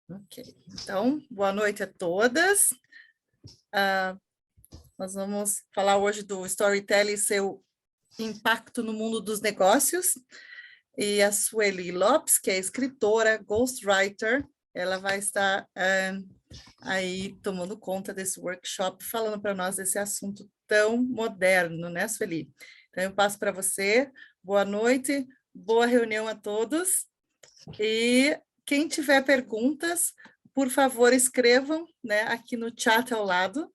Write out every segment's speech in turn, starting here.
Ok. Então, boa noite a todas. Nós vamos falar hoje do storytelling e seu impacto no mundo dos negócios. E a Sueli Lopes, que é escritora, ghostwriter, ela vai estar aí tomando conta desse workshop, falando para nós desse assunto tão moderno, né, Sueli? Então, eu passo para você. Boa noite, boa reunião a todos. E quem tiver perguntas, por favor, escrevam, né, aqui no chat ao lado.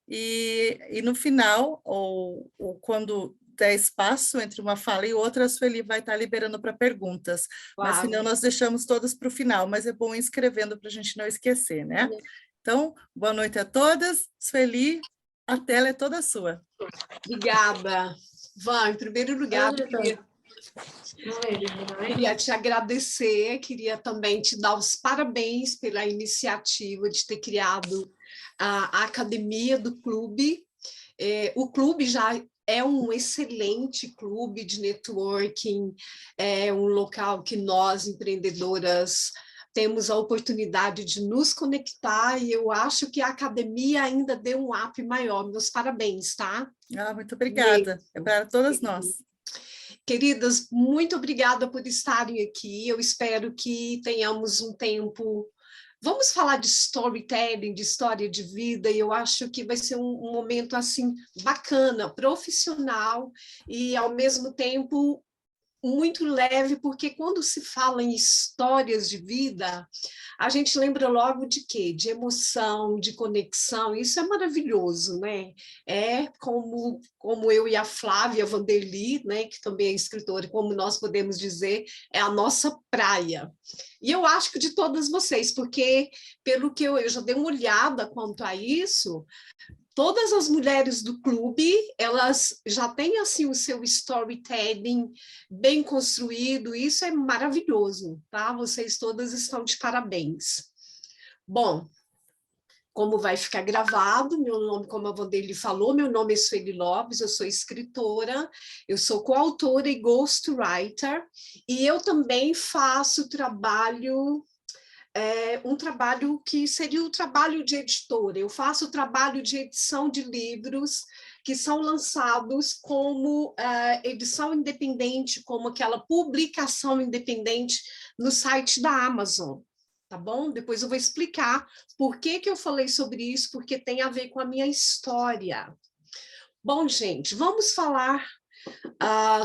E no final, ou quando der espaço entre uma fala e outra, a Sueli vai estar liberando para perguntas. Claro. Mas senão nós deixamos todas para o final, mas é bom ir escrevendo para a gente não esquecer, né? Então, boa noite a todas. Sueli, a tela é toda sua. Obrigada. Van, em primeiro lugar, queria te agradecer, queria também te dar os parabéns pela iniciativa de ter criado a Academia do Clube. O clube já é um excelente clube de networking, é um local que nós, empreendedoras, temos a oportunidade de nos conectar, e eu acho que a academia ainda deu um up maior. Meus parabéns, tá? Muito obrigada. É para todas nós. Queridas, muito obrigada por estarem aqui. Eu espero que tenhamos um tempo. Vamos falar de storytelling, de história de vida, e eu acho que vai ser um momento assim bacana, profissional e ao mesmo tempo muito leve, porque quando se fala em histórias de vida, a gente lembra logo de quê? De emoção, de conexão, isso é maravilhoso, né? É como eu e a Flávia Vanderly, né, que também é escritora, como nós podemos dizer, é a nossa praia. E eu acho que de todas vocês, porque pelo que eu já dei uma olhada quanto a isso, todas as mulheres do clube, elas já têm assim o seu storytelling bem construído, isso é maravilhoso, tá? Vocês todas estão de parabéns. Bom, como vai ficar gravado, meu nome, como a Vanderly falou, meu nome é Sueli Lopes, eu sou escritora, eu sou coautora e ghostwriter, e eu também faço trabalho... um trabalho que seria o trabalho de editora. Eu faço o trabalho de edição de livros que são lançados como edição independente, como aquela publicação independente no site da Amazon, tá bom? Depois eu vou explicar por que eu falei sobre isso, porque tem a ver com a minha história. Bom, gente, vamos falar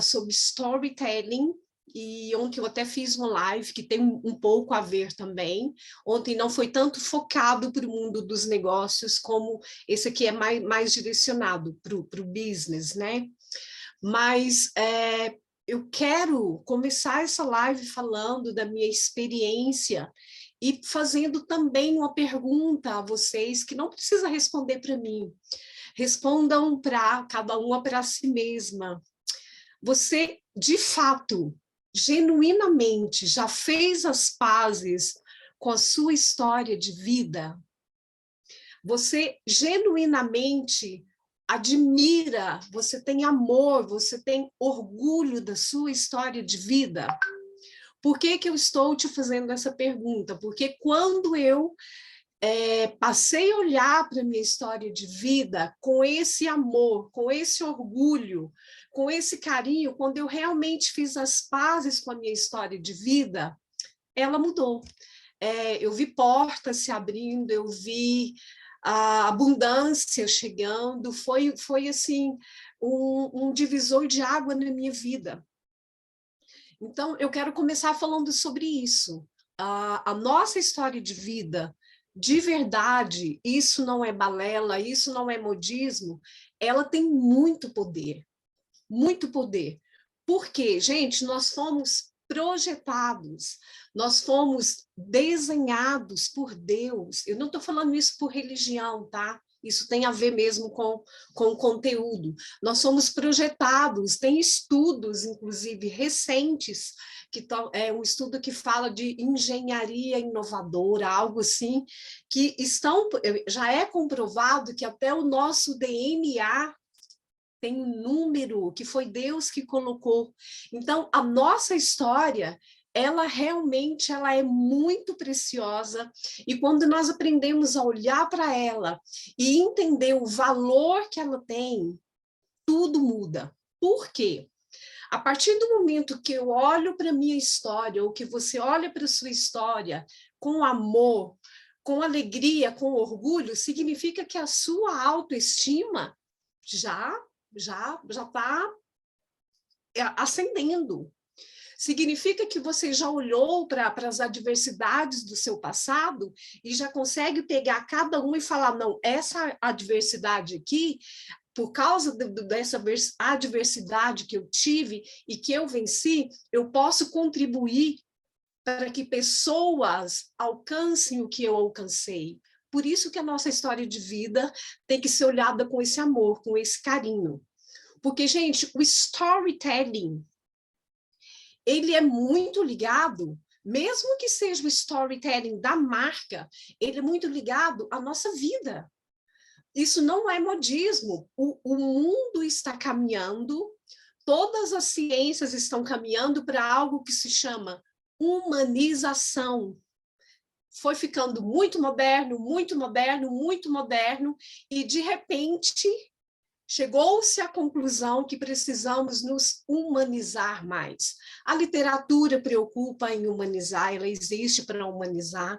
sobre storytelling. E ontem eu até fiz uma live que tem um pouco a ver também. Ontem não foi tanto focado para o mundo dos negócios, como esse aqui é mais direcionado para o business, né? Mas eu quero começar essa live falando da minha experiência e fazendo também uma pergunta a vocês, que não precisa responder para mim. Respondam para cada uma para si mesma. Você, de fato, genuinamente já fez as pazes com a sua história de vida? Você genuinamente admira, você tem amor, você tem orgulho da sua história de vida? Por que eu estou te fazendo essa pergunta? Porque quando eu passei a olhar para a minha história de vida com esse amor, com esse orgulho, com esse carinho, quando eu realmente fiz as pazes com a minha história de vida, ela mudou. Eu vi portas se abrindo, eu vi a abundância chegando, foi assim, um divisor de água na minha vida. Então, eu quero começar falando sobre isso. A nossa história de vida, de verdade, isso não é balela, isso não é modismo, ela tem muito poder, muito poder. Porque, gente, nós fomos projetados, nós fomos desenhados por Deus. Eu não estou falando isso por religião, tá? Isso tem a ver mesmo com o conteúdo. Nós somos projetados, tem estudos, inclusive, recentes, que é um estudo que fala de engenharia inovadora, algo assim, que já é comprovado que até o nosso DNA tem um número que foi Deus que colocou. Então, a nossa história ela realmente ela é muito preciosa, e quando nós aprendemos a olhar para ela e entender o valor que ela tem, tudo muda. Por quê? A partir do momento que eu olho para a minha história, ou que você olha para a sua história com amor, com alegria, com orgulho, significa que a sua autoestima já está ascendendo. Significa que você já olhou para as adversidades do seu passado e já consegue pegar cada um e falar, não, essa adversidade aqui, por causa dessa adversidade que eu tive e que eu venci, eu posso contribuir para que pessoas alcancem o que eu alcancei. Por isso que a nossa história de vida tem que ser olhada com esse amor, com esse carinho. Porque, gente, o storytelling, ele é muito ligado, mesmo que seja o storytelling da marca, ele é muito ligado à nossa vida. Isso não é modismo. O mundo está caminhando, todas as ciências estão caminhando para algo que se chama humanização. Foi ficando muito moderno, muito moderno, muito moderno, e de repente chegou-se à conclusão que precisamos nos humanizar mais. A literatura preocupa em humanizar, ela existe para humanizar.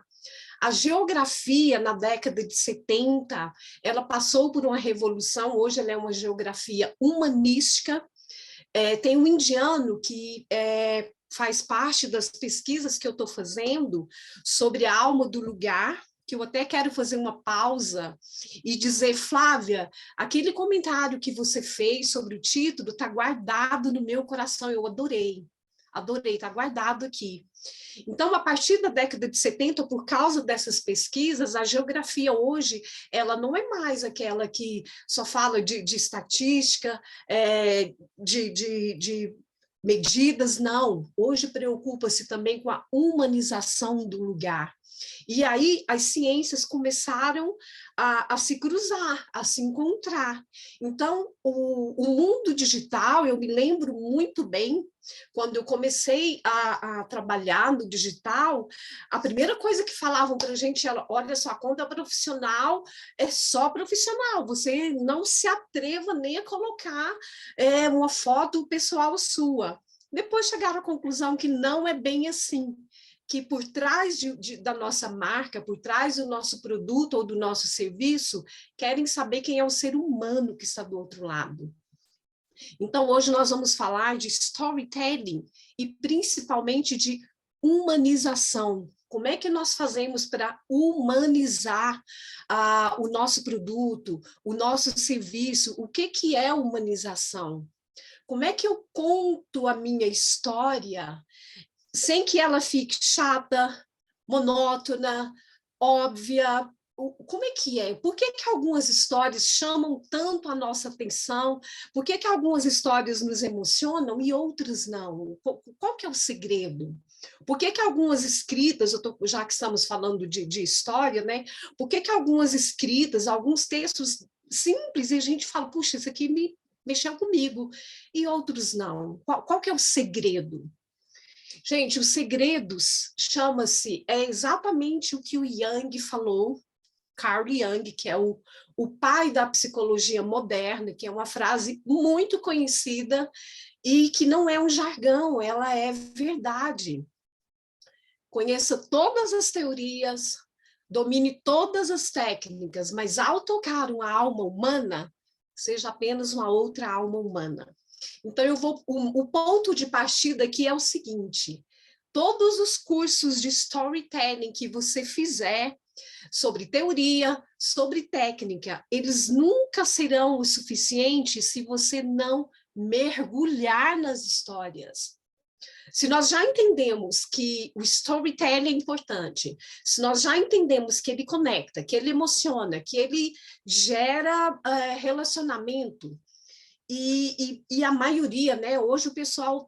A geografia, na década de 70, ela passou por uma revolução, hoje ela é uma geografia humanística. Tem um indiano que faz parte das pesquisas que eu estou fazendo sobre a alma do lugar, que eu até quero fazer uma pausa e dizer, Flávia, aquele comentário que você fez sobre o título está guardado no meu coração, eu adorei, está guardado aqui. Então, a partir da década de 70, por causa dessas pesquisas, a geografia hoje, ela não é mais aquela que só fala de estatística, de medidas, não. Hoje preocupa-se também com a humanização do lugar. E aí as ciências começaram a se cruzar, a se encontrar. Então, o mundo digital, eu me lembro muito bem, quando eu comecei a trabalhar no digital, a primeira coisa que falavam para a gente era, olha, sua conta profissional é só profissional, você não se atreva nem a colocar uma foto pessoal sua. Depois chegaram à conclusão que não é bem assim, que por trás da nossa marca, por trás do nosso produto ou do nosso serviço, querem saber quem é o ser humano que está do outro lado. Então, hoje nós vamos falar de storytelling e principalmente de humanização. Como é que nós fazemos para humanizar o nosso produto, o nosso serviço? O que é humanização? Como é que eu conto a minha história sem que ela fique chata, monótona, óbvia? Como é que é? Por que algumas histórias chamam tanto a nossa atenção? Por que algumas histórias nos emocionam e outras não? Qual que é o segredo? Por que algumas escritas, já que estamos falando de história, né? Por que algumas escritas, alguns textos simples, e a gente fala, puxa, isso aqui me mexeu comigo, e outros não? Qual que é o segredo? Gente, os segredos é exatamente o que o Jung falou, Carl Jung, que é o pai da psicologia moderna, que é uma frase muito conhecida e que não é um jargão, ela é verdade. Conheça todas as teorias, domine todas as técnicas, mas ao tocar uma alma humana, seja apenas uma outra alma humana. Então, o ponto de partida aqui é o seguinte: todos os cursos de storytelling que você fizer, sobre teoria, sobre técnica, eles nunca serão o suficiente se você não mergulhar nas histórias. Se nós já entendemos que o storytelling é importante, se nós já entendemos que ele conecta, que ele emociona, que ele gera relacionamento, e a maioria, né, hoje o pessoal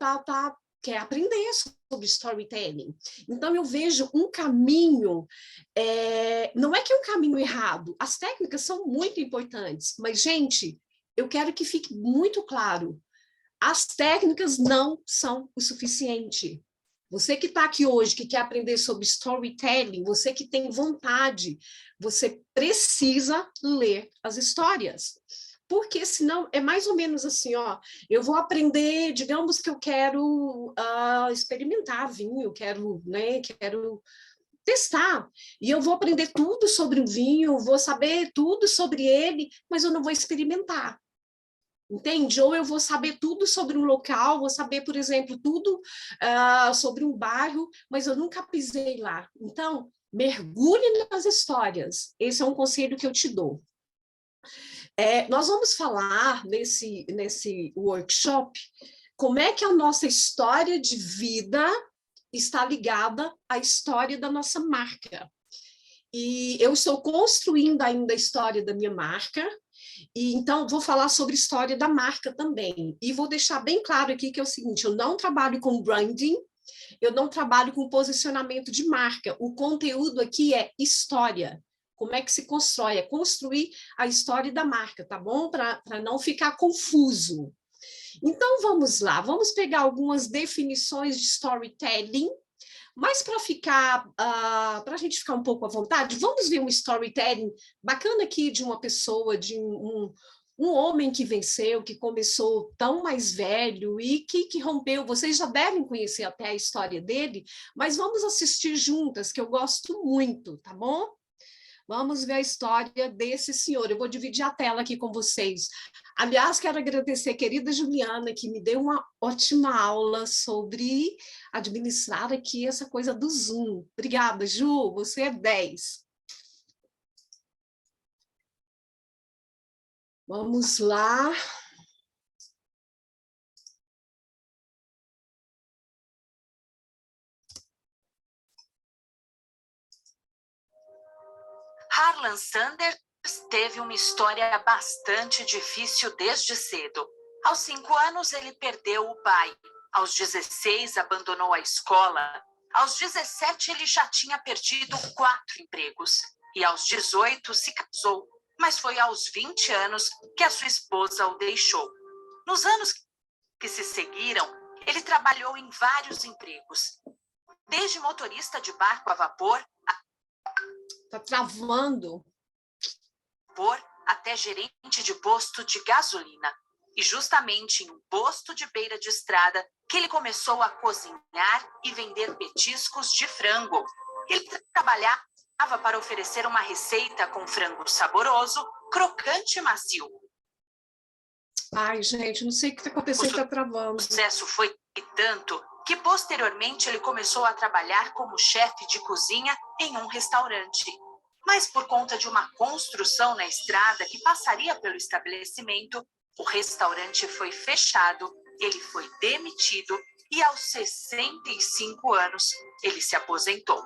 quer aprender sobre storytelling. Então, eu vejo um caminho, não é que é um caminho errado, as técnicas são muito importantes, mas, gente, eu quero que fique muito claro, as técnicas não são o suficiente. Você que está aqui hoje, que quer aprender sobre storytelling, você que tem vontade, você precisa ler as histórias. Porque senão é mais ou menos assim, ó, eu vou aprender, digamos que eu quero experimentar vinho, quero testar, e eu vou aprender tudo sobre o vinho, vou saber tudo sobre ele, mas eu não vou experimentar. Entende? Ou eu vou saber tudo sobre um local, vou saber, por exemplo, tudo sobre um bairro, mas eu nunca pisei lá. Então, mergulhe nas histórias. Esse é um conselho que eu te dou. Nós vamos falar nesse workshop como é que a nossa história de vida está ligada à história da nossa marca. E eu estou construindo ainda a história da minha marca, e então vou falar sobre a história da marca também. E vou deixar bem claro aqui que é o seguinte, eu não trabalho com branding, eu não trabalho com posicionamento de marca. O conteúdo aqui é história. Como é que se constrói? É construir a história da marca, tá bom? Para não ficar confuso. Então, vamos lá. Vamos pegar algumas definições de storytelling, mas para a gente ficar um pouco à vontade, vamos ver um storytelling bacana aqui de uma pessoa, de um homem que venceu, que começou tão mais velho e que rompeu. Vocês já devem conhecer até a história dele, mas vamos assistir juntas, que eu gosto muito, tá bom? Vamos ver a história desse senhor. Eu vou dividir a tela aqui com vocês. Aliás, quero agradecer a querida Juliana, que me deu uma ótima aula sobre administrar aqui essa coisa do Zoom. Obrigada, Ju, você é 10. Vamos lá. Harlan Sanders teve uma história bastante difícil desde cedo. Aos 5 anos, ele perdeu o pai. Aos 16, abandonou a escola. Aos 17, ele já tinha perdido 4 empregos. E aos 18, se casou. Mas foi aos 20 anos que a sua esposa o deixou. Nos anos que se seguiram, ele trabalhou em vários empregos. Desde motorista de barco a vapor, Tá travando. Até gerente de posto de gasolina. E justamente em um posto de beira de estrada que ele começou a cozinhar e vender petiscos de frango. Ele trabalhava para oferecer uma receita com frango saboroso, crocante e macio. Ai, gente, não sei o que está acontecendo, está travando. O sucesso foi tanto que posteriormente ele começou a trabalhar como chefe de cozinha em um restaurante. Mas por conta de uma construção na estrada que passaria pelo estabelecimento, o restaurante foi fechado, ele foi demitido e aos 65 anos ele se aposentou.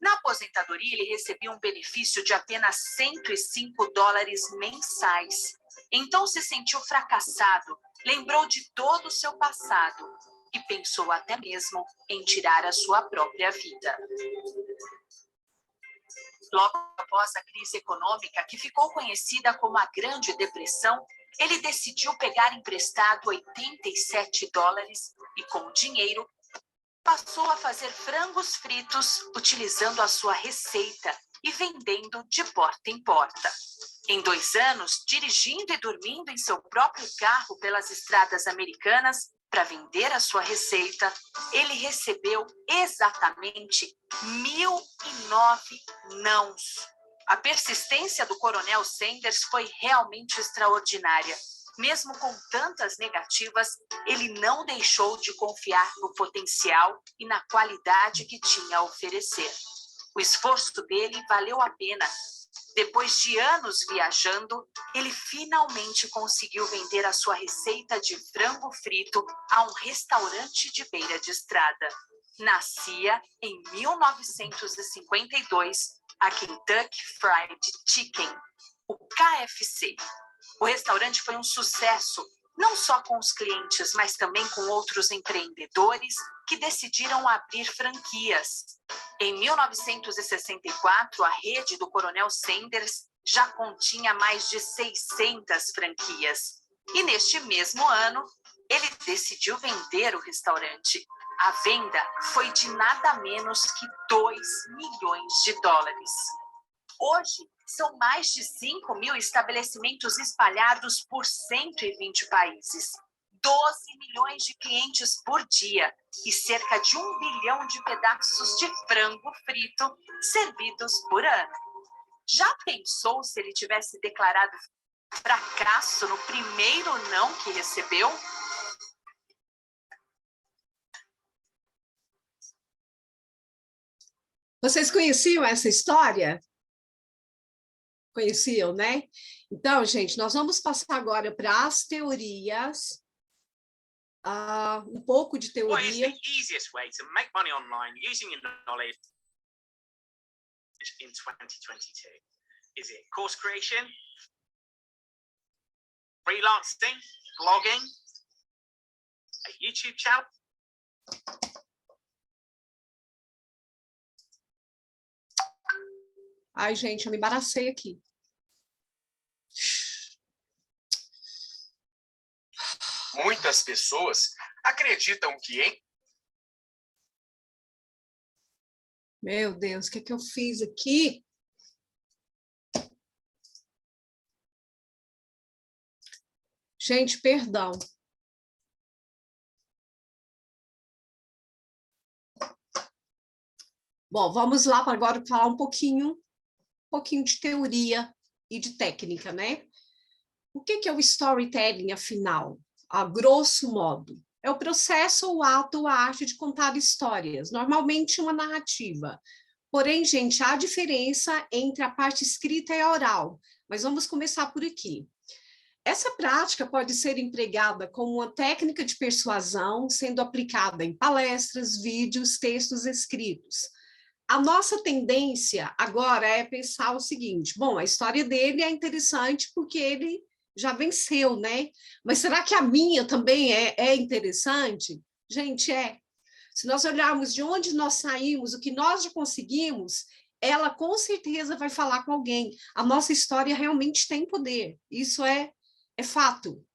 Na aposentadoria, ele recebia um benefício de apenas $105 mensais. Então se sentiu fracassado, lembrou de todo o seu passado e pensou até mesmo em tirar a sua própria vida. Logo após a crise econômica, que ficou conhecida como a Grande Depressão, ele decidiu pegar emprestado $87 e, com o dinheiro, passou a fazer frangos fritos utilizando a sua receita e vendendo de porta em porta. Em 2 anos, dirigindo e dormindo em seu próprio carro pelas estradas americanas para vender a sua receita, ele recebeu exatamente 1.009 nãos. A persistência do Coronel Sanders foi realmente extraordinária. Mesmo com tantas negativas, ele não deixou de confiar no potencial e na qualidade que tinha a oferecer. O esforço dele valeu a pena. Depois de anos viajando, ele finalmente conseguiu vender a sua receita de frango frito a um restaurante de beira de estrada. Nascia em 1952 a Kentucky Fried Chicken, o KFC. O restaurante foi um sucesso, não só com os clientes, mas também com outros empreendedores que decidiram abrir franquias. Em 1964, a rede do Coronel Sanders já continha mais de 600 franquias. E neste mesmo ano, ele decidiu vender o restaurante. A venda foi de nada menos que 2 milhões de dólares. Hoje, são mais de 5.000 estabelecimentos espalhados por 120 países, 12 milhões de clientes por dia e cerca de 1 bilhão de pedaços de frango frito servidos por ano. Já pensou se ele tivesse declarado fracasso no primeiro não que recebeu? Vocês conheciam essa história? Conheciam, né? Então, gente, nós vamos passar agora para as teorias. Um pouco de teoria. What is the easiest way to make money online using your knowledge in 2022? Is it course creation, freelancing, blogging, a YouTube channel? Ai, gente, eu me embaracei aqui. Muitas pessoas acreditam que Meu Deus, o que é que eu fiz aqui? Gente, perdão. Bom, vamos lá para agora falar um pouquinho de teoria e de técnica, né? O que é o storytelling, afinal? A grosso modo, é o processo, o ato, ou a arte de contar histórias, normalmente uma narrativa. Porém, gente, há diferença entre a parte escrita e a oral, mas vamos começar por aqui. Essa prática pode ser empregada como uma técnica de persuasão, sendo aplicada em palestras, vídeos, textos escritos. A nossa tendência agora é pensar o seguinte: bom, a história dele é interessante porque ele já venceu, né? Mas será que a minha também é interessante? Gente, é. Se nós olharmos de onde nós saímos, o que nós já conseguimos, ela com certeza vai falar com alguém. A nossa história realmente tem poder. Isso é fato.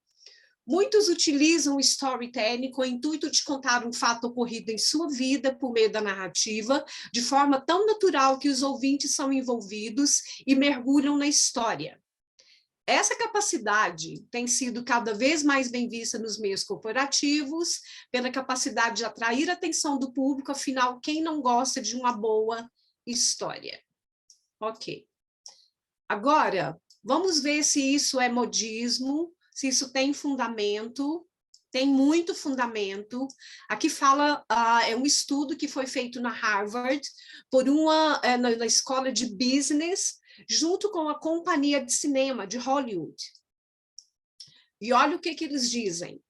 Muitos utilizam o storytelling com o intuito de contar um fato ocorrido em sua vida por meio da narrativa, de forma tão natural que os ouvintes são envolvidos e mergulham na história. Essa capacidade tem sido cada vez mais bem vista nos meios corporativos, pela capacidade de atrair a atenção do público, afinal, quem não gosta de uma boa história? Ok. Agora, vamos ver se isso é modismo, se isso tem fundamento. Tem muito fundamento. Aqui fala, é um estudo que foi feito na Harvard, por na escola de business, junto com a companhia de cinema de Hollywood. E olha o que eles dizem.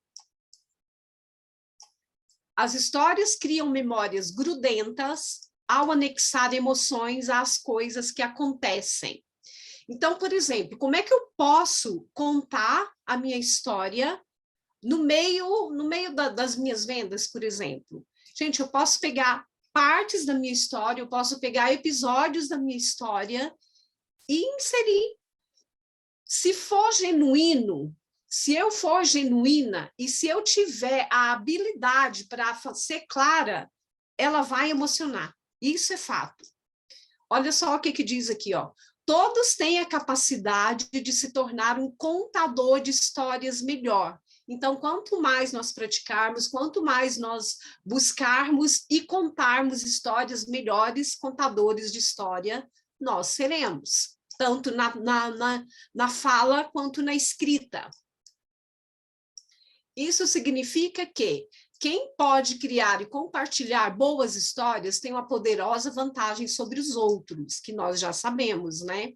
As histórias criam memórias grudentas ao anexar emoções às coisas que acontecem. Então, por exemplo, como é que eu posso contar a minha história no meio das minhas vendas, por exemplo? Gente, eu posso pegar partes da minha história, eu posso pegar episódios da minha história e inserir. Se for genuíno, se eu for genuína e se eu tiver a habilidade para ser clara, ela vai emocionar. Isso é fato. Olha só o que diz aqui, ó. Todos têm a capacidade de se tornar um contador de histórias melhor. Então, quanto mais nós praticarmos, quanto mais nós buscarmos e contarmos histórias melhores, contadores de história, nós seremos, tanto na fala quanto na escrita. Isso significa que quem pode criar e compartilhar boas histórias tem uma poderosa vantagem sobre os outros, que nós já sabemos, né?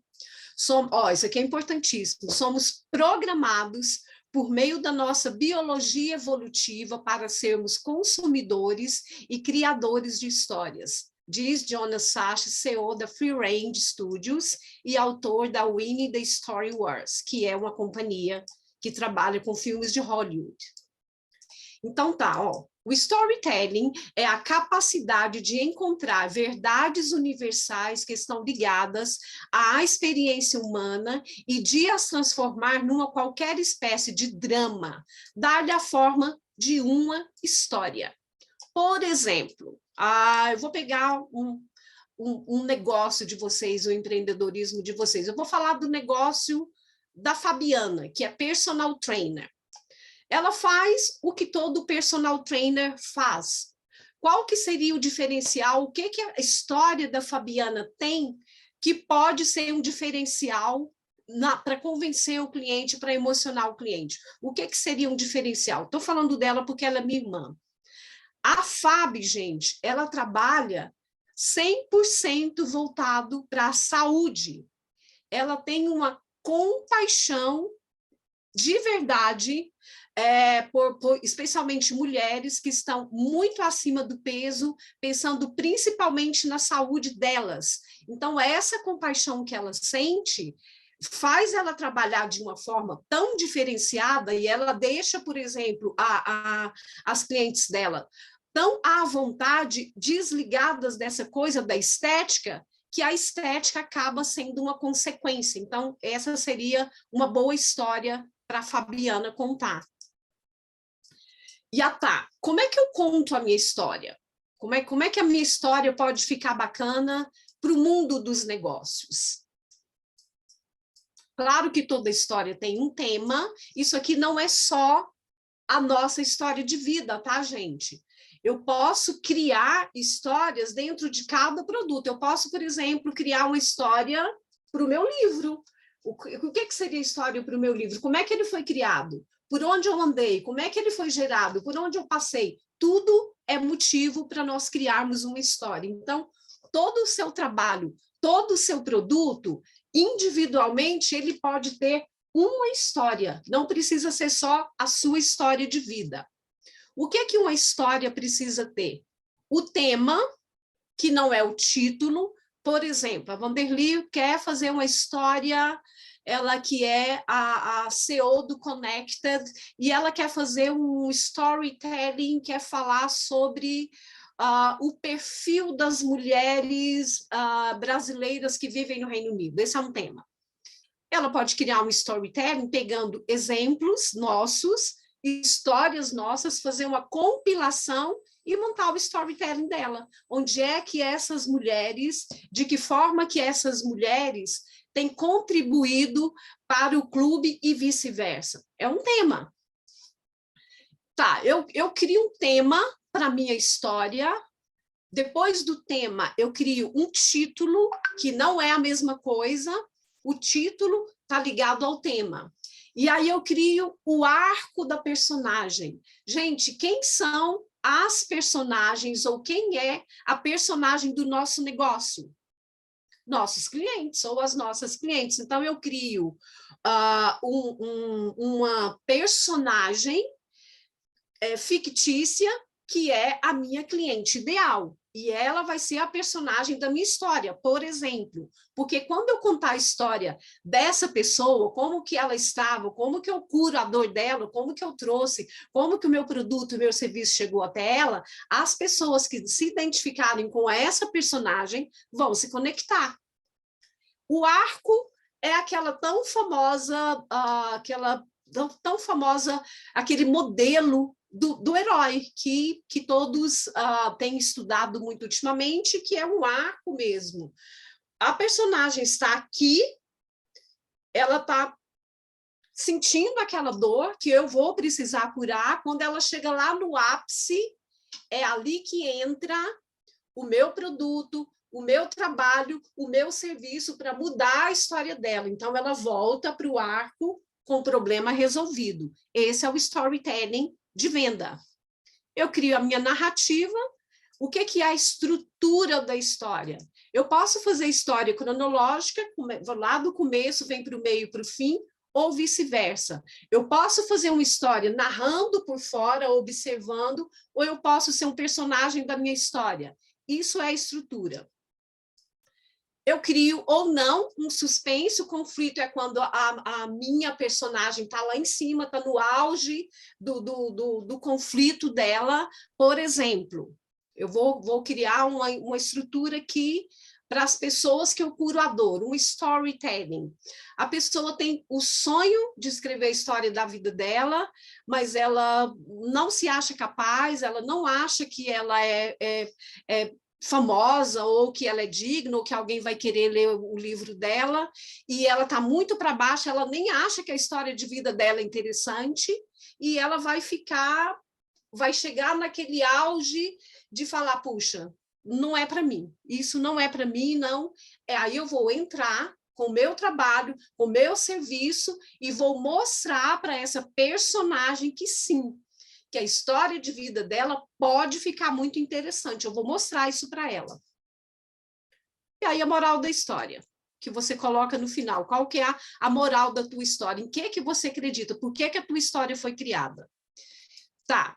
Isso aqui é importantíssimo. Somos programados por meio da nossa biologia evolutiva para sermos consumidores e criadores de histórias, diz Jonas Sachs, CEO da Free Range Studios e autor da Winnie the Story Wars, que é uma companhia que trabalha com filmes de Hollywood. Então tá, ó, O storytelling é a capacidade de encontrar verdades universais que estão ligadas à experiência humana e de as transformar numa qualquer espécie de drama, dar-lhe a forma de uma história. Por exemplo, eu vou pegar um negócio de vocês, o empreendedorismo de vocês. Eu vou falar do negócio da Fabiana, que é personal trainer. Ela faz o que todo personal trainer faz. Qual que seria o diferencial? O que a história da Fabiana tem que pode ser um diferencial para convencer o cliente, para emocionar o cliente? O que seria um diferencial? Estou falando dela porque ela é minha irmã. A Fábio, gente, ela trabalha 100% voltado para a saúde. Ela tem uma compaixão de verdade, especialmente mulheres que estão muito acima do peso, pensando principalmente na saúde delas. Então, essa compaixão que ela sente faz ela trabalhar de uma forma tão diferenciada e ela deixa, por exemplo, as clientes dela tão à vontade, desligadas dessa coisa da estética, que a estética acaba sendo uma consequência. Então, essa seria uma boa história para a Fabiana contar. E como é que eu conto a minha história? Como é que a minha história pode ficar bacana para o mundo dos negócios? Claro que toda história tem um tema, isso aqui não é só a nossa história de vida, tá, gente? Eu posso criar histórias dentro de cada produto. Eu posso, por exemplo, criar uma história para o meu livro. O que seria história para o meu livro? Como é que ele foi criado? Por onde eu andei? Como é que ele foi gerado? Por onde eu passei? Tudo é motivo para nós criarmos uma história. Então, todo o seu trabalho, todo o seu produto, individualmente, ele pode ter uma história. Não precisa ser só a sua história de vida. O que uma história precisa ter? O tema, que não é o título. Por exemplo, a Vanderly quer fazer uma história, ela que é a CEO do Connected, e ela quer fazer um storytelling, quer falar sobre o perfil das mulheres brasileiras que vivem no Reino Unido. Esse é um tema. Ela pode criar um storytelling pegando exemplos nossos, histórias nossas, fazer uma compilação e montar o storytelling dela. Onde é que essas mulheres, de que forma que essas mulheres têm contribuído para o clube e vice-versa. É um tema. Tá, eu crio um tema para a minha história. Depois do tema, eu crio um título, que não é a mesma coisa. O título está ligado ao tema. E aí eu crio o arco da personagem. Gente, quem são as personagens ou quem é a personagem do nosso negócio? Nossos clientes ou as nossas clientes. Então, eu crio uma personagem fictícia que é a minha cliente ideal. E ela vai ser a personagem da minha história, por exemplo. Porque quando eu contar a história dessa pessoa, como que ela estava, como que eu curo a dor dela, como que eu trouxe, como que o meu produto, o meu serviço chegou até ela, as pessoas que se identificarem com essa personagem vão se conectar. O arco é aquela tão famosa, aquele modelo do herói, que todos têm estudado muito ultimamente, que é um arco mesmo. A personagem está aqui, ela está sentindo aquela dor que eu vou precisar curar. Quando ela chega lá no ápice, é ali que entra o meu produto, o meu trabalho, o meu serviço para mudar a história dela. Então, ela volta para o arco com o problema resolvido. Esse é o storytelling de venda. Eu crio a minha narrativa. O que é a estrutura da história? Eu posso fazer história cronológica, lá do começo, vem para o meio, para o fim, ou vice-versa. Eu posso fazer uma história narrando por fora, observando, ou eu posso ser um personagem da minha história. Isso é a estrutura. eu crio ou não um suspense. O conflito é quando a minha personagem está lá em cima, está no auge do conflito dela. Por exemplo, eu vou criar uma estrutura aqui para as pessoas que eu curo a dor, um storytelling. A pessoa tem o sonho de escrever a história da vida dela, mas ela não se acha capaz, ela não acha que ela é famosa, ou que ela é digna, ou que alguém vai querer ler o livro dela, e ela está muito para baixo, ela nem acha que a história de vida dela é interessante, e ela vai chegar naquele auge de falar, puxa, não é para mim, isso não é para mim, não. Aí eu vou entrar com o meu trabalho, com o meu serviço, e vou mostrar para essa personagem que sim, que a história de vida dela pode ficar muito interessante. Eu vou mostrar isso para ela. E aí a moral da história, que você coloca no final. Qual que é a moral da tua história? Em que você acredita? Por que a tua história foi criada? Tá.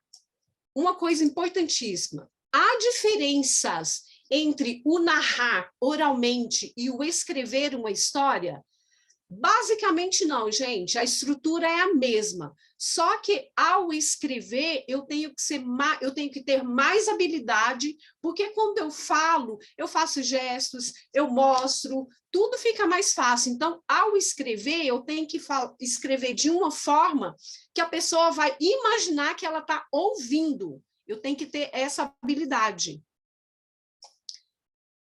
Uma coisa importantíssima. Há diferenças entre o narrar oralmente e o escrever uma história? Basicamente não, gente. A estrutura é a mesma. Só que ao escrever eu tenho que ter mais habilidade, porque quando eu falo, eu faço gestos, eu mostro, tudo fica mais fácil. Então, ao escrever, eu tenho que escrever de uma forma que a pessoa vai imaginar que ela está ouvindo. Eu tenho que ter essa habilidade.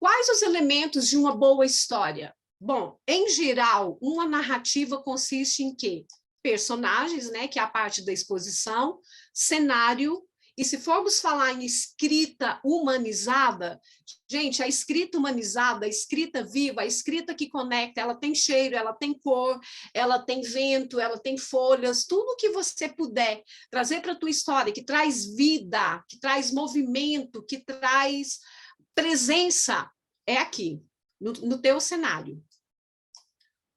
Quais os elementos de uma boa história? Bom, em geral, uma narrativa consiste em quê? Personagens, né, que é a parte da exposição, cenário, e se formos falar em escrita humanizada, gente, a escrita humanizada, a escrita viva, a escrita que conecta, ela tem cheiro, ela tem cor, ela tem vento, ela tem folhas, tudo que você puder trazer para a tua história, que traz vida, que traz movimento, que traz presença, é aqui, no teu cenário.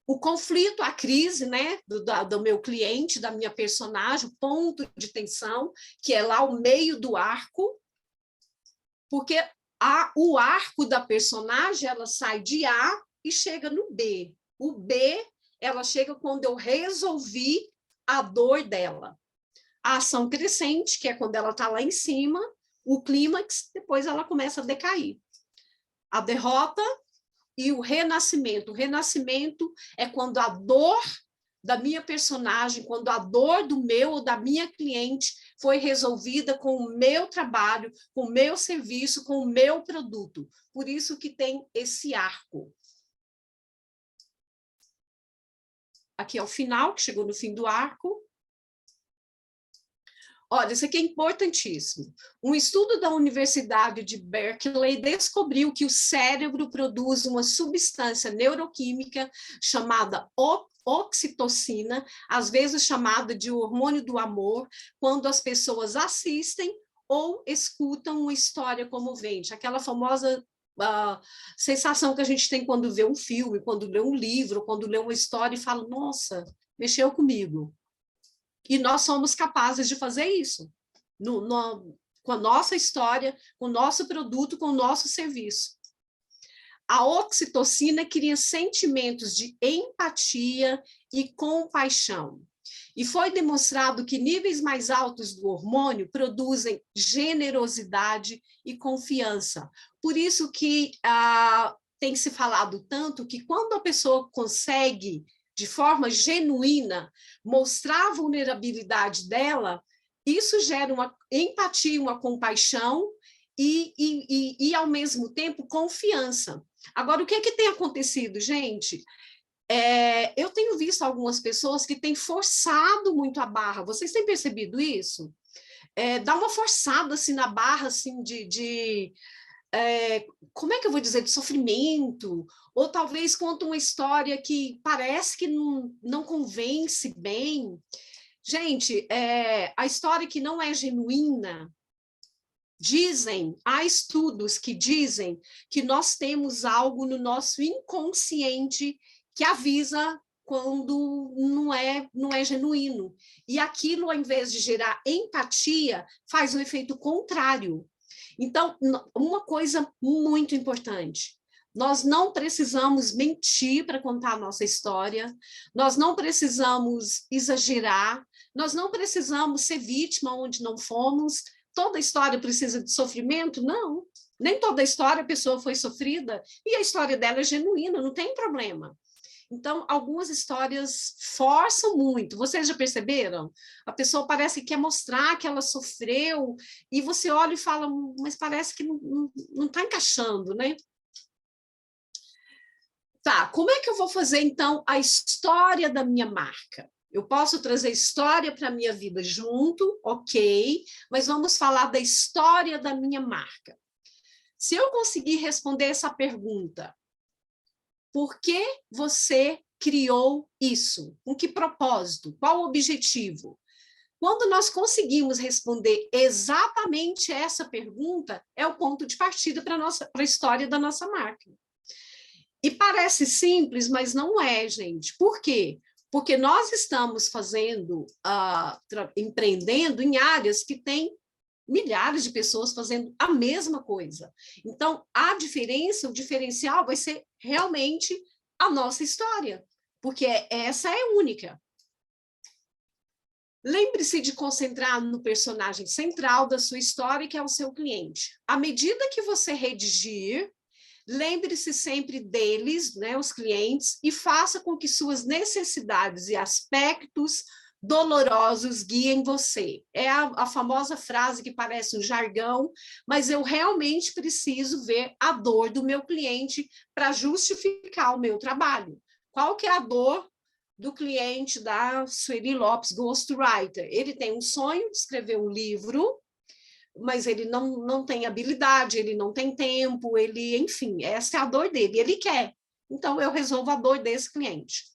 O conflito, a crise, né, do meu cliente, da minha personagem, o ponto de tensão, que é lá o meio do arco, porque o arco da personagem, ela sai de A e chega no B. O B, ela chega quando eu resolvi a dor dela. A ação crescente, que é quando ela está lá em cima, o clímax, depois ela começa a decair. A derrota e o renascimento. O renascimento é quando a dor da minha personagem, quando a dor do meu ou da minha cliente foi resolvida com o meu trabalho, com o meu serviço, com o meu produto. Por isso que tem esse arco. Aqui é o final, que chegou no fim do arco. Olha, isso aqui é importantíssimo. Um estudo da Universidade de Berkeley descobriu que o cérebro produz uma substância neuroquímica chamada oxitocina, às vezes chamada de hormônio do amor, quando as pessoas assistem ou escutam uma história comovente. Aquela famosa sensação que a gente tem quando vê um filme, quando lê um livro, quando lê uma história e fala, nossa, mexeu comigo. E nós somos capazes de fazer isso com a nossa história, com o nosso produto, com o nosso serviço. A oxitocina cria sentimentos de empatia e compaixão. E foi demonstrado que níveis mais altos do hormônio produzem generosidade e confiança. Por isso que tem se falado tanto que quando a pessoa consegue de forma genuína, mostrar a vulnerabilidade dela, isso gera uma empatia, uma compaixão e ao mesmo tempo, confiança. Agora, o que tem acontecido, gente? Eu tenho visto algumas pessoas que têm forçado muito a barra. Vocês têm percebido isso? Dá uma forçada assim, na barra assim, como é que eu vou dizer, de sofrimento, ou talvez conta uma história que parece que não convence bem. Gente, a história que não é genuína, há estudos que dizem que nós temos algo no nosso inconsciente que avisa quando não é genuíno. E aquilo, ao invés de gerar empatia, faz um efeito contrário. Então, uma coisa muito importante, Nós não precisamos mentir para contar a nossa história, nós não precisamos exagerar, nós não precisamos ser vítima onde não fomos. Toda história precisa de sofrimento? Não. Nem toda história a pessoa foi sofrida e a história dela é genuína, não tem problema. Então, algumas histórias forçam muito. Vocês já perceberam? A pessoa parece que quer mostrar que ela sofreu e você olha e fala, mas parece que não está encaixando, né? Tá, como é que eu vou fazer, então, a história da minha marca? Eu posso trazer história para a minha vida junto, ok, mas vamos falar da história da minha marca. Se eu conseguir responder essa pergunta, por que você criou isso? Com que propósito? Qual o objetivo? Quando nós conseguimos responder exatamente essa pergunta, é o ponto de partida para a história da nossa marca. E parece simples, mas não é, gente. Por quê? Porque nós estamos empreendendo em áreas que têm milhares de pessoas fazendo a mesma coisa. Então, a diferença, o diferencial vai ser realmente a nossa história, porque essa é única. Lembre-se de concentrar no personagem central da sua história, que é o seu cliente. À medida que você redigir, lembre-se sempre deles, né, os clientes, e faça com que suas necessidades e aspectos dolorosos guiem você. É a famosa frase que parece um jargão, mas eu realmente preciso ver a dor do meu cliente para justificar o meu trabalho. Qual que é a dor do cliente da Sueli Lopes, ghostwriter? Ele tem um sonho de escrever um livro, mas ele não tem habilidade, ele não tem tempo, enfim, essa é a dor dele, ele quer. Então, eu resolvo a dor desse cliente.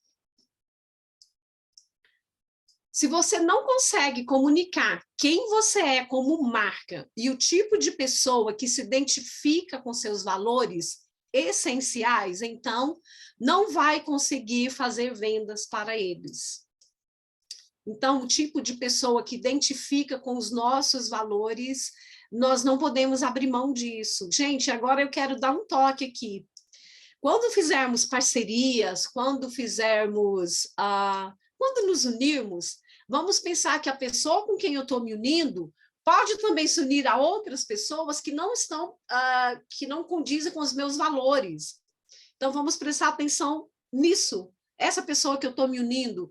Se você não consegue comunicar quem você é como marca e o tipo de pessoa que se identifica com seus valores essenciais, então não vai conseguir fazer vendas para eles. Então, o tipo de pessoa que identifica com os nossos valores, nós não podemos abrir mão disso. Gente, agora eu quero dar um toque aqui. Quando fizermos parcerias, quando nos unirmos, vamos pensar que a pessoa com quem eu estou me unindo pode também se unir a outras pessoas que que não condizem com os meus valores. Então, vamos prestar atenção nisso. Essa pessoa que eu estou me unindo,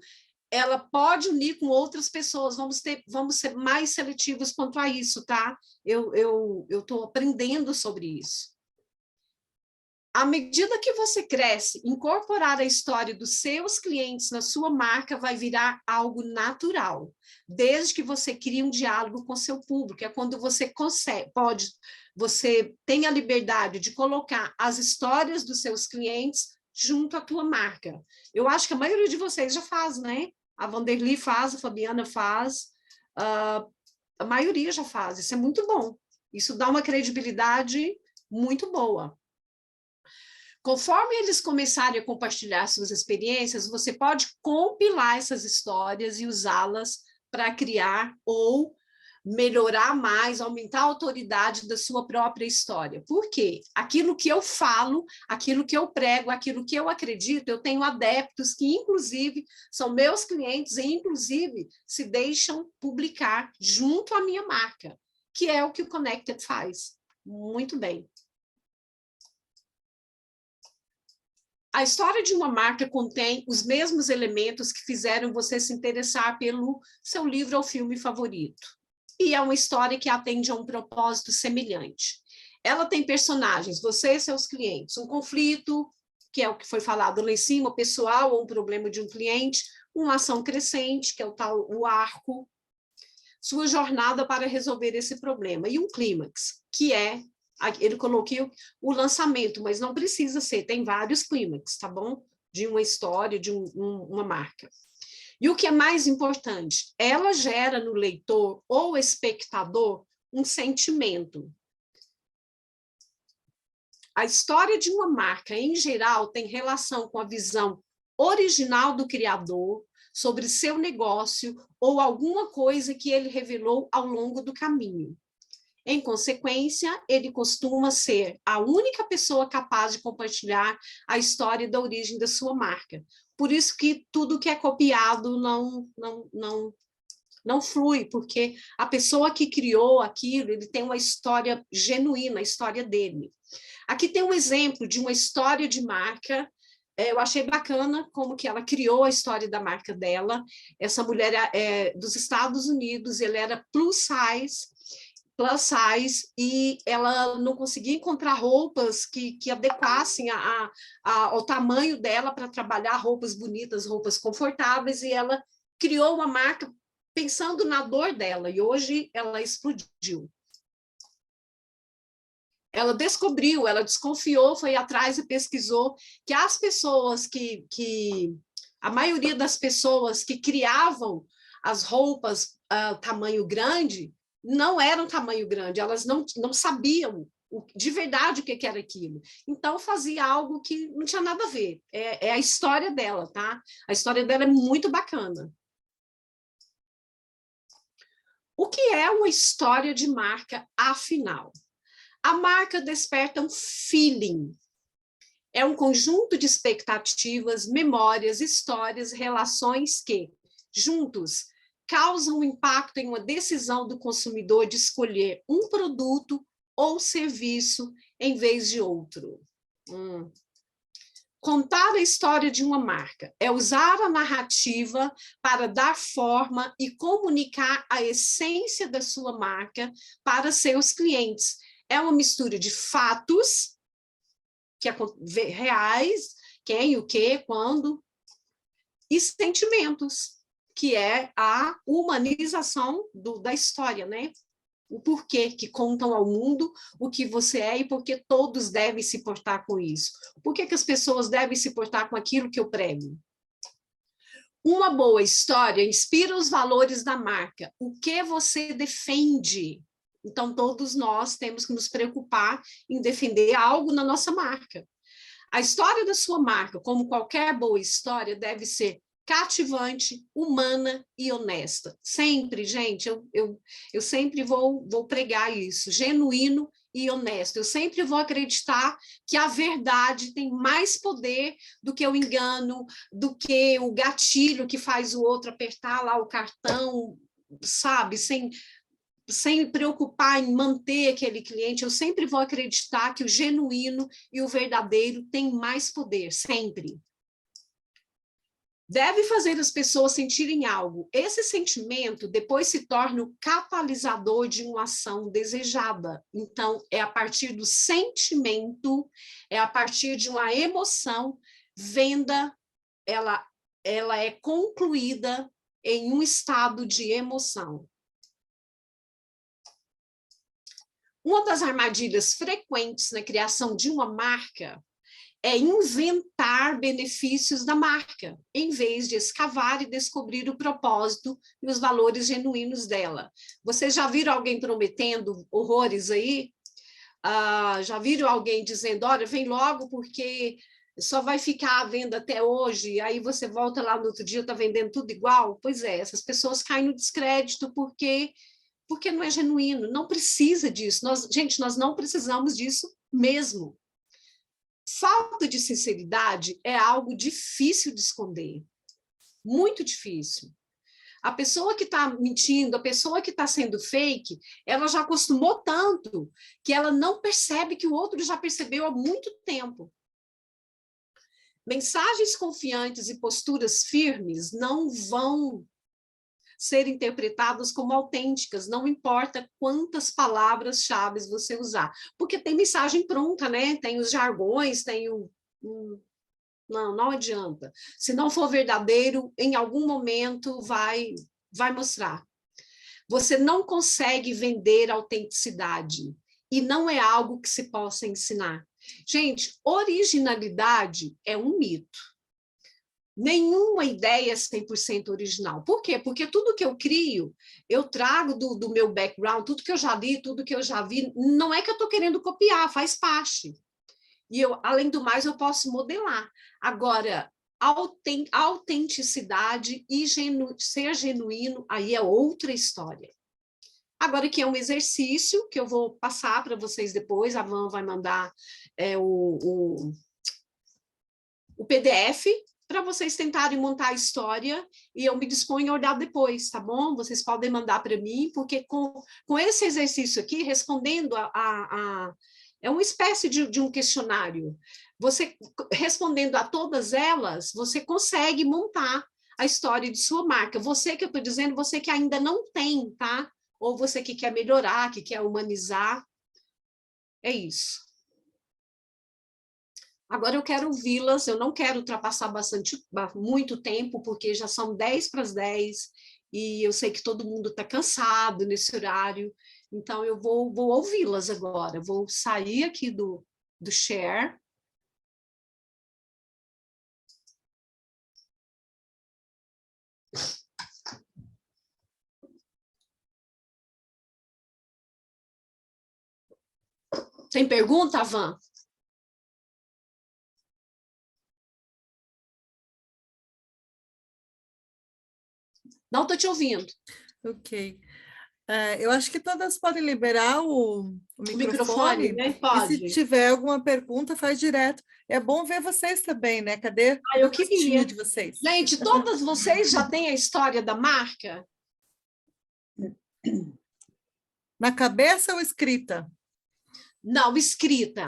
ela pode unir com outras pessoas. Vamos ser mais seletivos quanto a isso, tá? Eu estou aprendendo sobre isso. À medida que você cresce, incorporar a história dos seus clientes na sua marca vai virar algo natural, desde que você crie um diálogo com seu público. É quando você você tem a liberdade de colocar as histórias dos seus clientes junto à tua marca. Eu acho que a maioria de vocês já faz, né? A Vanderly faz, a Fabiana faz, a maioria já faz. Isso é muito bom. Isso dá uma credibilidade muito boa. Conforme eles começarem a compartilhar suas experiências, você pode compilar essas histórias e usá-las para criar ou melhorar mais, aumentar a autoridade da sua própria história. Por quê? Aquilo que eu falo, aquilo que eu prego, aquilo que eu acredito, eu tenho adeptos que, inclusive, são meus clientes e, inclusive, se deixam publicar junto à minha marca, que é o que o Connected faz. Muito bem. A história de uma marca contém os mesmos elementos que fizeram você se interessar pelo seu livro ou filme favorito. E é uma história que atende a um propósito semelhante. Ela tem personagens, você e seus clientes, um conflito, que é o que foi falado lá em cima, pessoal ou um problema de um cliente, uma ação crescente, que é o arco, sua jornada para resolver esse problema, e um clímax, que é ele colocou o lançamento, mas não precisa ser, tem vários clímax, tá bom? De uma história, de uma marca. E o que é mais importante, ela gera no leitor ou espectador um sentimento. A história de uma marca, em geral, tem relação com a visão original do criador sobre seu negócio ou alguma coisa que ele revelou ao longo do caminho. Em consequência, ele costuma ser a única pessoa capaz de compartilhar a história da origem da sua marca. Por isso que tudo que é copiado não flui, porque a pessoa que criou aquilo, ele tem uma história genuína, a história dele. Aqui tem um exemplo de uma história de marca. Eu achei bacana como que ela criou a história da marca dela. Essa mulher é dos Estados Unidos, ela era plus size, e ela não conseguia encontrar roupas que adequassem ao tamanho dela para trabalhar roupas bonitas, roupas confortáveis, e ela criou uma marca pensando na dor dela, e hoje ela explodiu. Ela descobriu, ela desconfiou, foi atrás e pesquisou que as pessoas a maioria das pessoas que criavam as roupas tamanho grande, não eram tamanho grande, elas não sabiam de verdade o que era aquilo. Então, fazia algo que não tinha nada a ver. É a história dela, tá? A história dela é muito bacana. O que é uma história de marca, afinal? A marca desperta um feeling. É um conjunto de expectativas, memórias, histórias, relações que, juntos, causam um impacto em uma decisão do consumidor de escolher um produto ou serviço em vez de outro. Contar a história de uma marca é usar a narrativa para dar forma e comunicar a essência da sua marca para seus clientes. É uma mistura de fatos reais, quem, o que, quando, e sentimentos, que é a humanização da história, né? O porquê que contam ao mundo o que você é e porque todos devem se portar com isso. Por que as pessoas devem se portar com aquilo que eu prego? Uma boa história inspira os valores da marca. O que você defende? Então, todos nós temos que nos preocupar em defender algo na nossa marca. A história da sua marca, como qualquer boa história, deve ser cativante, humana e honesta. Sempre, gente, eu sempre vou pregar isso, genuíno e honesto. Eu sempre vou acreditar que a verdade tem mais poder do que o engano, do que o gatilho que faz o outro apertar lá o cartão, sabe, sem preocupar em manter aquele cliente. Eu sempre vou acreditar que o genuíno e o verdadeiro têm mais poder, sempre. Deve fazer as pessoas sentirem algo. Esse sentimento depois se torna o catalisador de uma ação desejada. Então, é a partir do sentimento, é a partir de uma emoção, venda, ela é concluída em um estado de emoção. Uma das armadilhas frequentes na criação de uma marca é inventar benefícios da marca, em vez de escavar e descobrir o propósito e os valores genuínos dela. Vocês já viram alguém prometendo horrores aí? Já viram alguém dizendo, olha, vem logo porque só vai ficar à venda até hoje, aí você volta lá no outro dia, está vendendo tudo igual? Pois é, essas pessoas caem no descrédito porque não é genuíno, não precisa disso. Gente, nós não precisamos disso mesmo. Falta de sinceridade é algo difícil de esconder, muito difícil. A pessoa que está mentindo, a pessoa que está sendo fake, ela já acostumou tanto que ela não percebe que o outro já percebeu há muito tempo. Mensagens confiantes e posturas firmes não vão ser interpretadas como autênticas, não importa quantas palavras-chave você usar, porque tem mensagem pronta, né? Tem os jargões, tem não adianta. Se não for verdadeiro, em algum momento vai mostrar. Você não consegue vender autenticidade, e não é algo que se possa ensinar. Gente, originalidade é um mito. Nenhuma ideia é 100% original. Por quê? Porque tudo que eu crio, eu trago do meu background, tudo que eu já li, tudo que eu já vi, não é que eu estou querendo copiar, faz parte. E além do mais, eu posso modelar. Agora, autenticidade e ser genuíno, aí é outra história. Agora aqui é um exercício que eu vou passar para vocês depois, a Van vai mandar o PDF para vocês tentarem montar a história e eu me disponho a olhar depois, tá bom? Vocês podem mandar para mim, porque com esse exercício aqui, respondendo é uma espécie de um questionário. Você, respondendo a todas elas, você consegue montar a história de sua marca. Você que eu estou dizendo, você que ainda não tem, tá? Ou você que quer melhorar, que quer humanizar. É isso. Agora eu quero ouvi-las, eu não quero ultrapassar muito tempo, porque já são 10:10 e eu sei que todo mundo está cansado nesse horário, então eu vou ouvi-las agora. Vou sair aqui do share. Tem pergunta, Van? Não estou te ouvindo. Ok. Eu acho que todas podem liberar o microfone, né? e Pode. se tiver alguma pergunta, faz direto. É bom ver vocês também, né? Cadê eu o queria. rostinho de vocês? Gente, todas vocês já têm a história da marca? Na cabeça ou escrita? Não, escrita.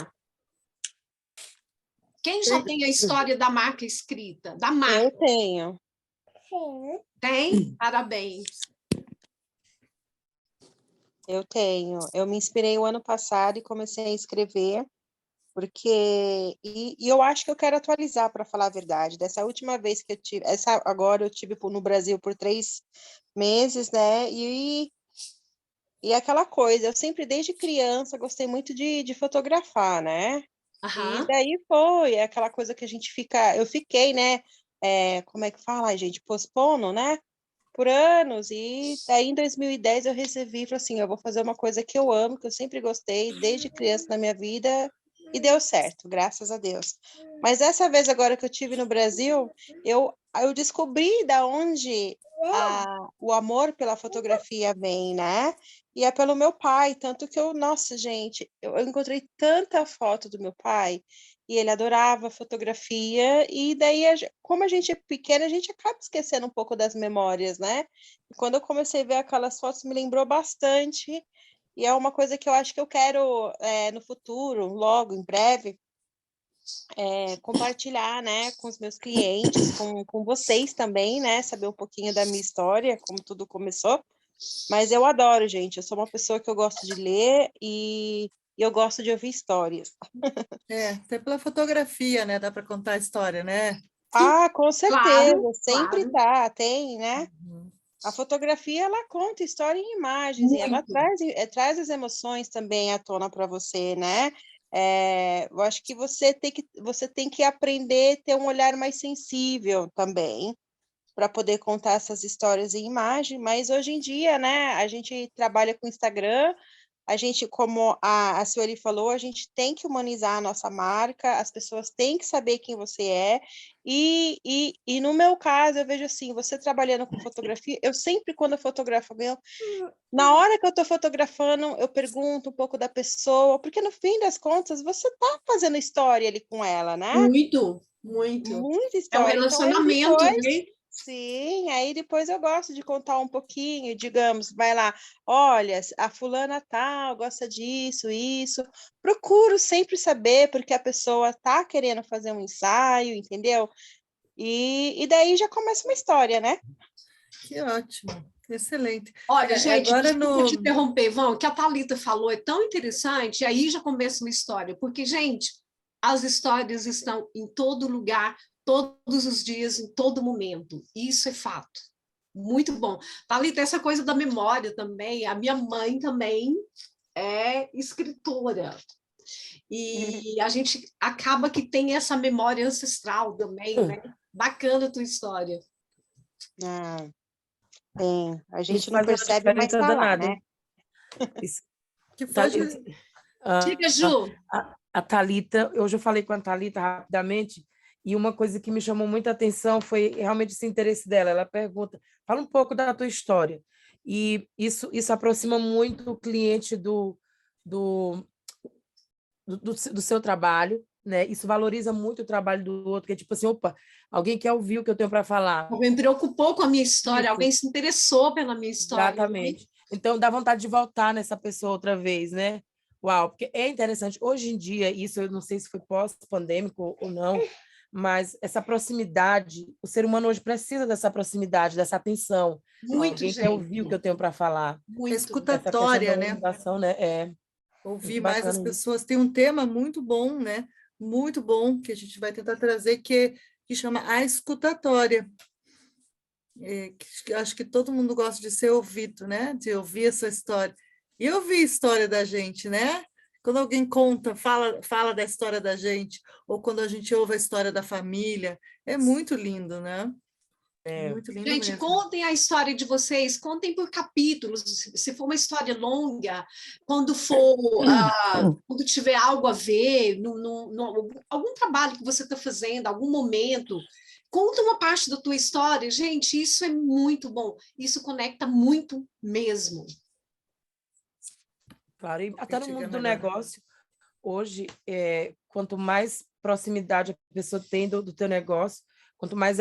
Quem já tem a história da marca escrita? Da marca. Eu tenho. Tem? Parabéns. Eu tenho. Eu me inspirei o ano passado e comecei a escrever, porque... E eu acho que eu quero atualizar, para falar a verdade. Dessa última vez que eu tive... Agora eu tive no Brasil por 3 meses, né? E aquela coisa, eu sempre, desde criança, gostei muito de fotografar, né? Aham. E daí foi aquela coisa que a gente fica... Eu fiquei, né? Como é que fala, gente? Pospondo, né? Por anos, e daí em 2010 eu recebi e falei assim, eu vou fazer uma coisa que eu amo, que eu sempre gostei, desde criança na minha vida, e deu certo, graças a Deus. Mas dessa vez agora que eu tive no Brasil, eu descobri da onde o amor pela fotografia vem, né? E é pelo meu pai, tanto que nossa, gente, eu encontrei tanta foto do meu pai, e ele adorava fotografia, e daí, como a gente é pequena, a gente acaba esquecendo um pouco das memórias, né? E quando eu comecei a ver aquelas fotos, me lembrou bastante, e é uma coisa que eu acho que eu quero, no futuro, logo, em breve, compartilhar, né, com os meus clientes, com vocês também, né, saber um pouquinho da minha história, como tudo começou. Mas eu adoro, gente, eu sou uma pessoa que eu gosto de ler e eu gosto de ouvir histórias. Até pela fotografia, né? Dá para contar a história, né? Ah, com certeza, Claro, sempre claro. dá, tem, né? Uhum. A fotografia, ela conta história em imagens, e ela traz as emoções também à tona para você, né? Eu acho que você tem que aprender a ter um olhar mais sensível também, para poder contar essas histórias em imagem, mas hoje em dia, né, a gente trabalha com Instagram, a gente, como a Sueli falou, a gente tem que humanizar a nossa marca, as pessoas têm que saber quem você é, e no meu caso, eu vejo assim, você trabalhando com fotografia, eu sempre, quando eu fotografo alguém, na hora que eu estou fotografando, eu pergunto um pouco da pessoa, porque no fim das contas, você está fazendo história ali com ela, né? Muito, muito. Muita É um história. relacionamento, Então, né? sim, aí depois eu gosto de contar um pouquinho, digamos, vai lá, olha, a fulana tal gosta disso, isso. Procuro sempre saber, porque a pessoa está querendo fazer um ensaio, entendeu? E daí já começa uma história, né? Que ótimo, excelente. Olha, gente, agora desculpa te interromper, Vão, o que a Thalita falou é tão interessante, aí já começa uma história, porque, gente, as histórias estão em todo lugar, todos os dias, em todo momento. Isso é fato. Muito bom. Thalita, essa coisa da memória também, a minha mãe também é escritora. E a gente acaba que tem essa memória ancestral também, né? Bacana a tua história. Ah, tem. A gente Isso não faz uma percebe, mas diferença tá lá, danada. né? Isso, que foi Diga, Ju. a Thalita, hoje eu falei com a Thalita rapidamente, e uma coisa que me chamou muita atenção foi realmente esse interesse dela. Ela pergunta, fala um pouco da tua história. E isso aproxima muito o cliente do, do seu trabalho, né? Isso valoriza muito o trabalho do outro, que é tipo assim, opa, alguém quer ouvir o que eu tenho para falar. Alguém preocupou com a minha história, Isso. alguém se interessou pela minha história. Exatamente. Então, dá vontade de voltar nessa pessoa outra vez, né? Uau, porque é interessante. Hoje em dia, isso eu não sei se foi pós-pandêmico ou não, mas essa proximidade, o ser humano hoje precisa dessa proximidade, dessa atenção. Muito, Alguém quer gente. ouvir o que eu tenho para falar. A Muito. Essa questão da escutatória, né? humanização, né? É Ouvir muito mais as bacana. pessoas. Tem um tema muito bom, né? Muito bom, que a gente vai tentar trazer, que chama a escutatória. Que acho que todo mundo gosta de ser ouvido, né? De ouvir a sua história. E ouvir a história da gente, né? Quando alguém conta, fala da história da gente, ou quando a gente ouve a história da família, é muito lindo, né? É. Muito lindo Gente, mesmo. contem a história de vocês, contem por capítulos, se for uma história longa, quando for, quando tiver algo a ver, algum trabalho que você está fazendo, algum momento, conta uma parte da tua história. Gente, isso é muito bom, isso conecta muito mesmo. Claro, e até no mundo do Chegando agora. negócio, hoje, quanto mais proximidade a pessoa tem do teu negócio, quanto mais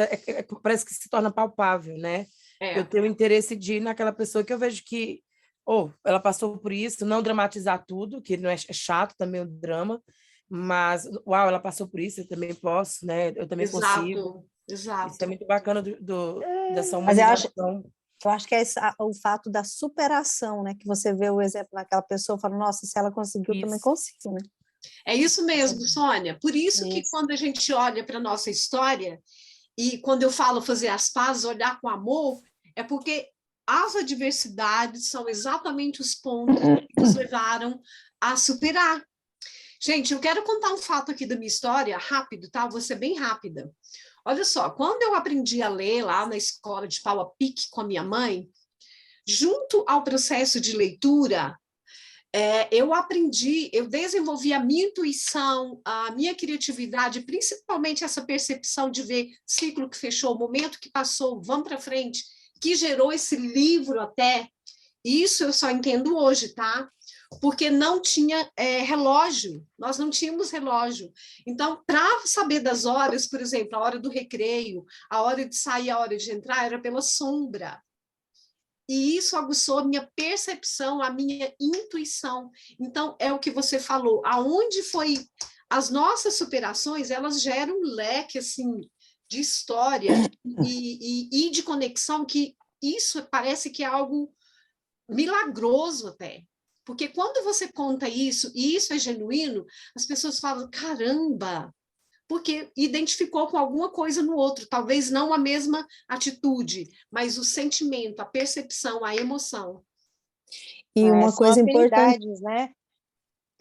parece que se torna palpável, né? Eu tenho interesse de ir naquela pessoa que eu vejo que ela passou por isso, não dramatizar tudo, que não é chato também o drama, mas, uau, ela passou por isso, eu também posso, né? Eu também consigo. Isso é Exato. muito bacana dessa Mas humanização. eu acho que é o fato da superação, né? Que você vê o exemplo naquela pessoa e fala, nossa, se ela conseguiu, eu também Isso. consigo, né? É isso mesmo, Sônia. Por isso que Isso. quando a gente olha para a nossa história, e quando eu falo fazer as pazes, olhar com amor, é porque as adversidades são exatamente os pontos que nos levaram a superar. Gente, eu quero contar um fato aqui da minha história, rápido, tá? Vou ser bem rápida. Olha só, quando eu aprendi a ler lá na escola de pau a pique com a minha mãe, junto ao processo de leitura, eu desenvolvi a minha intuição, a minha criatividade, principalmente essa percepção de ver ciclo que fechou, momento que passou, vamos para frente, que gerou esse livro até. Isso eu só entendo hoje, tá? Porque não tinha relógio, nós não tínhamos relógio. Então, para saber das horas, por exemplo, a hora do recreio, a hora de sair, a hora de entrar, era pela sombra. E isso aguçou a minha percepção, a minha intuição. Então, é o que você falou, aonde foi as nossas superações, elas geram um leque, assim, de história e de conexão, que isso parece que é algo milagroso até. Porque quando você conta isso, e isso é genuíno, as pessoas falam, caramba, porque identificou com alguma coisa no outro, talvez não a mesma atitude, mas o sentimento, a percepção, a emoção. E uma É, coisa são importante, afinidades, né?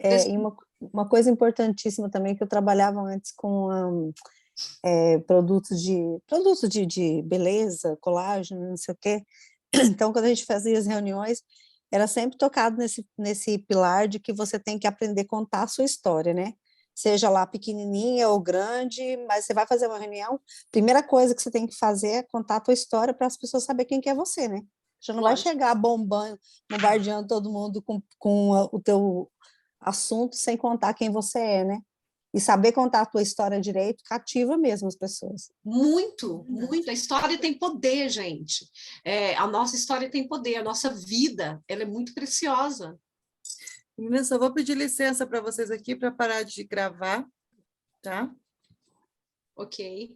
e uma coisa importantíssima também, que eu trabalhava antes com produtos de beleza, colágeno, não sei o quê. Então, quando a gente fazia as reuniões, era sempre tocado nesse pilar de que você tem que aprender a contar a sua história, né? Seja lá pequenininha ou grande, mas você vai fazer uma reunião, primeira coisa que você tem que fazer é contar a tua história para as pessoas saberem quem que é você, né? Você não vai chegar bombando, bombardeando todo mundo com o teu assunto sem contar quem você é, né? E saber contar a tua história direito cativa mesmo as pessoas. Muito, muito. A história tem poder, gente. A nossa história tem poder, a nossa vida, ela é muito preciosa. Meninas, só vou pedir licença para vocês aqui para parar de gravar, tá? Ok.